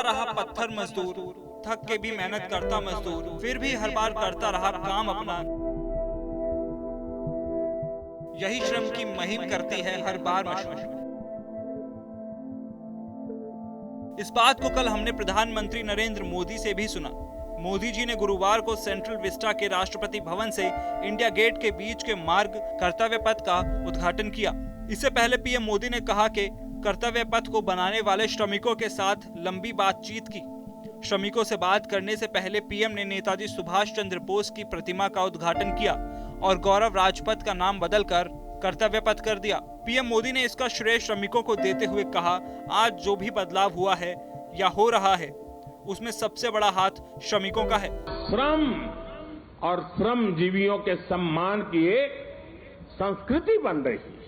रहा पत्थर मजदूर, थक के भी मेहनत करता मजदूर, फिर भी हर बार करता रहा काम अपना। यही श्रम की मुहिम करती है हर बार मशहूर। इस बात को कल हमने प्रधानमंत्री नरेंद्र मोदी से भी सुना। मोदी जी ने गुरुवार को सेंट्रल विस्टा के राष्ट्रपति भवन से इंडिया गेट के बीच के मार्ग कर्तव्य पथ का उद्घाटन किया। इससे पहले पीएम मोदी ने कहा कि कर्तव्य पथ को बनाने वाले श्रमिकों के साथ लंबी बातचीत की। श्रमिकों से बात करने से पहले पीएम ने नेताजी सुभाष चंद्र बोस की प्रतिमा का उद्घाटन किया और गौरव राजपथ का नाम बदलकर कर्तव्य पथ कर दिया। पीएम मोदी ने इसका श्रेय श्रमिकों को देते हुए कहा, आज जो भी बदलाव हुआ है या हो रहा है उसमें सबसे बड़ा हाथ श्रमिकों का है। श्रम और श्रमजीवियों के सम्मान की एक संस्कृति बन रही है,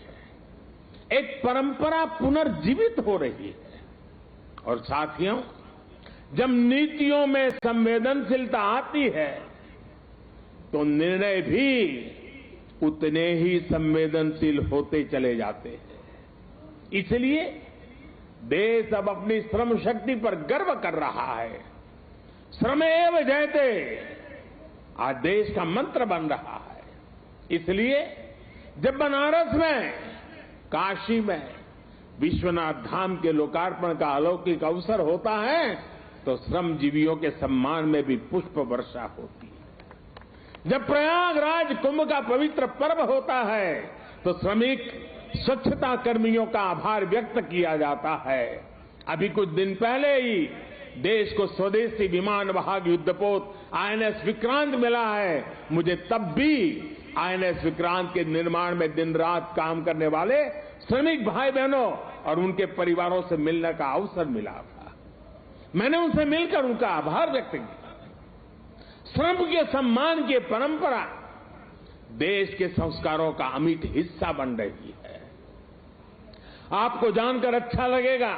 एक परंपरा पुनर्जीवित हो रही है। और साथियों, जब नीतियों में संवेदनशीलता आती है तो निर्णय भी उतने ही संवेदनशील होते चले जाते हैं। इसलिए देश अब अपनी श्रम शक्ति पर गर्व कर रहा है। श्रमेव जयते आज देश का मंत्र बन रहा है। इसलिए जब बनारस में, काशी में विश्वनाथ धाम के लोकार्पण का अलौकिक अवसर होता है तो श्रमजीवियों के सम्मान में भी पुष्प वर्षा होती है। जब प्रयागराज कुंभ का पवित्र पर्व होता है तो श्रमिक स्वच्छता कर्मियों का आभार व्यक्त किया जाता है। अभी कुछ दिन पहले ही देश को स्वदेशी विमान वाहक युद्धपोत आईएनएस विक्रांत मिला है। मुझे तब भी आईएनएस विक्रांत के निर्माण में दिन रात काम करने वाले श्रमिक भाई बहनों और उनके परिवारों से मिलने का अवसर मिला था। मैंने उनसे मिलकर उनका आभार व्यक्त किया। श्रम के सम्मान की परंपरा देश के संस्कारों का अमिट हिस्सा बन रही है। आपको जानकर अच्छा लगेगा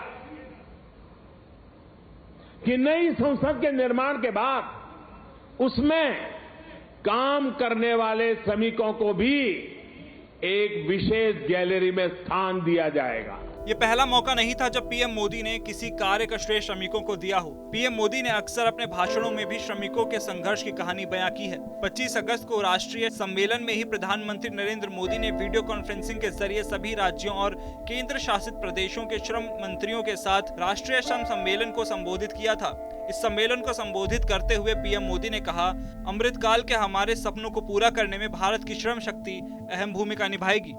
कि नई संसद के निर्माण के बाद उसमें काम करने वाले श्रमिकों को भी एक विशेष गैलरी में स्थान दिया जाएगा। ये पहला मौका नहीं था जब पीएम मोदी ने किसी कार्य का श्रेय श्रमिकों को दिया हो। पीएम मोदी ने अक्सर अपने भाषणों में भी श्रमिकों के संघर्ष की कहानी बयां की है। 25 अगस्त को राष्ट्रीय सम्मेलन में ही प्रधानमंत्री नरेंद्र मोदी ने वीडियो कॉन्फ्रेंसिंग के जरिए सभी राज्यों और केंद्र शासित प्रदेशों के श्रम मंत्रियों के साथ राष्ट्रीय श्रम सम्मेलन को संबोधित किया था। इस सम्मेलन को संबोधित करते हुए पीएम मोदी ने कहा, अमृतकाल के हमारे सपनों को पूरा करने में भारत की श्रम शक्ति अहम भूमिका निभाएगी।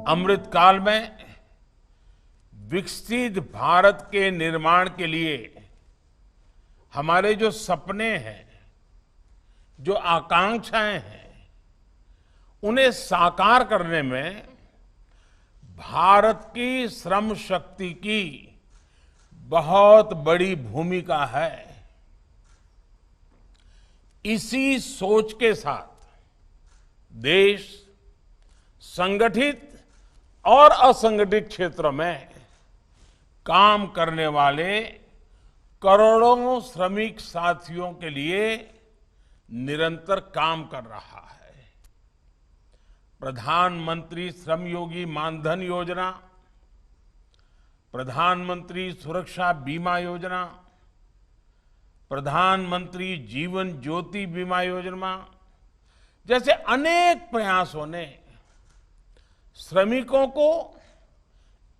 अमृतकाल में विकसित भारत के निर्माण के लिए हमारे जो सपने हैं, जो आकांक्षाएं हैं, उन्हें साकार करने में भारत की श्रम शक्ति की बहुत बड़ी भूमिका है। इसी सोच के साथ देश संगठित और असंगठित क्षेत्रों में काम करने वाले करोड़ों श्रमिक साथियों के लिए निरंतर काम कर रहा है। प्रधानमंत्री श्रमयोगी मानधन योजना, प्रधानमंत्री सुरक्षा बीमा योजना, प्रधानमंत्री जीवन ज्योति बीमा योजना जैसे अनेक प्रयासों ने श्रमिकों को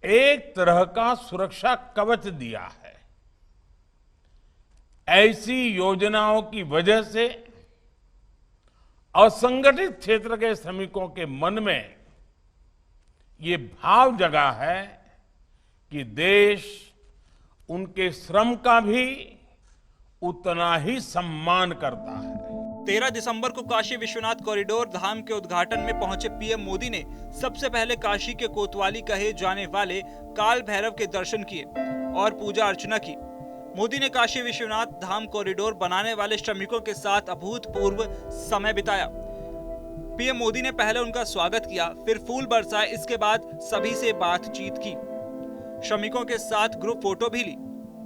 एक तरह का सुरक्षा कवच दिया है। ऐसी योजनाओं की वजह से असंगठित क्षेत्र के श्रमिकों के मन में ये भाव जगा है कि देश उनके श्रम का भी उतना ही सम्मान करता है। 13 दिसंबर को काशी विश्वनाथ कॉरिडोर धाम के उद्घाटन में पहुंचे पीएम मोदी ने सबसे पहले काशी के कोतवाली कहे जाने वाले काल भैरव के दर्शन किए और पूजा अर्चना की। मोदी ने काशी विश्वनाथ धाम कॉरिडोर बनाने वाले श्रमिकों के साथ अभूतपूर्व समय बिताया। पीएम मोदी ने पहले उनका स्वागत किया, फिर फूल बरसाए, इसके बाद सभी से बातचीत की, श्रमिकों के साथ ग्रुप फोटो भी ली।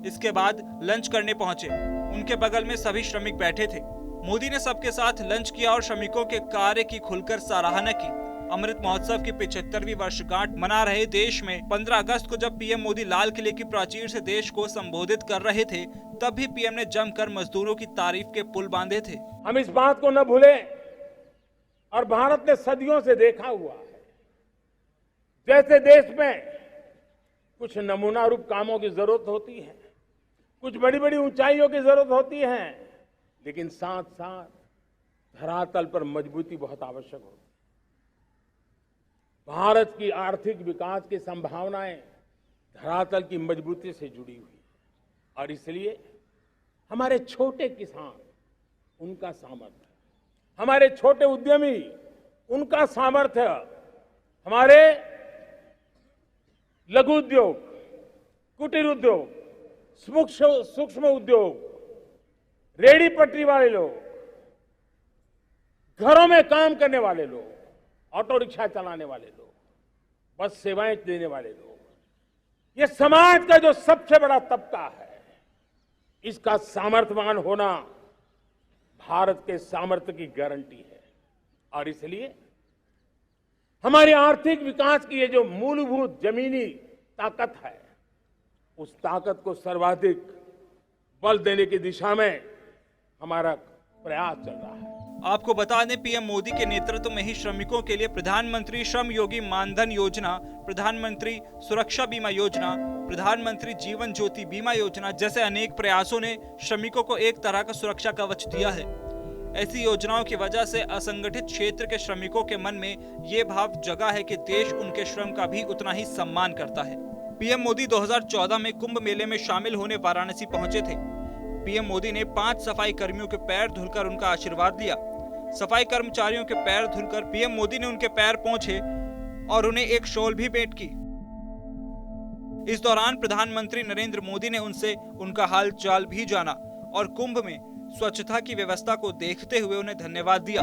इसके बाद लंच करने पहुंचे। उनके बगल में सभी श्रमिक बैठे थे। मोदी ने सबके साथ लंच किया और श्रमिकों के कार्य की खुलकर सराहना की। अमृत महोत्सव की 75वीं वर्षगांठ मना रहे देश में 15 अगस्त को जब पीएम मोदी लाल किले की प्राचीर से देश को संबोधित कर रहे थे, तब भी पीएम ने जमकर मजदूरों की तारीफ के पुल बांधे थे। हम इस बात को न भूलें, और भारत ने सदियों से देखा हुआ है, जैसे देश में कुछ नमूना रूप कामों की जरूरत होती है, कुछ बड़ी बड़ी ऊंचाइयों की जरूरत होती है, लेकिन साथ साथ धरातल पर मजबूती बहुत आवश्यक होती है। भारत की आर्थिक विकास की संभावनाएं धरातल की मजबूती से जुड़ी हुई है, और इसलिए हमारे छोटे किसान, उनका सामर्थ्य, हमारे छोटे उद्यमी, उनका सामर्थ्य, हमारे लघु उद्योग, कुटीर उद्योग, सूक्ष्म उद्योग, रेहड़ी पटरी वाले लोग, घरों में काम करने वाले लोग, ऑटो रिक्शा चलाने वाले लोग, बस सेवाएं देने वाले लोग, ये समाज का जो सबसे बड़ा तबका है, इसका सामर्थ्यवान होना भारत के सामर्थ्य की गारंटी है। और इसलिए हमारे आर्थिक विकास की ये जो मूलभूत जमीनी ताकत है, उस ताकत को सर्वाधिक बल देने की दिशा में हमारा प्रयास चल रहा है। आपको बता दें, पीएम मोदी के नेतृत्व में ही श्रमिकों के लिए प्रधानमंत्री श्रम योगी मानधन योजना, प्रधानमंत्री सुरक्षा बीमा योजना, प्रधानमंत्री जीवन ज्योति बीमा योजना जैसे अनेक प्रयासों ने श्रमिकों को एक तरह का सुरक्षा कवच दिया है। ऐसी योजनाओं की वजह से असंगठित क्षेत्र के श्रमिकों के मन में ये भाव जगा है कि देश उनके श्रम का भी उतना ही सम्मान करता है। पीएम मोदी 2014 में कुंभ मेले में शामिल होने वाराणसी पहुंचे थे। पीएम मोदी ने 5 सफाई कर्मियों के पैर धुलकर उनका आशीर्वाद लिया। सफाई कर्मचारियों के पैर धुलकर पीएम मोदी ने उनके पैर पोंछे और उन्हें एक शॉल भी भेंट की। इस दौरान प्रधानमंत्री नरेंद्र मोदी ने उनसे उनका हाल चाल भी जाना और कुंभ में स्वच्छता की व्यवस्था को देखते हुए उन्हें धन्यवाद दिया।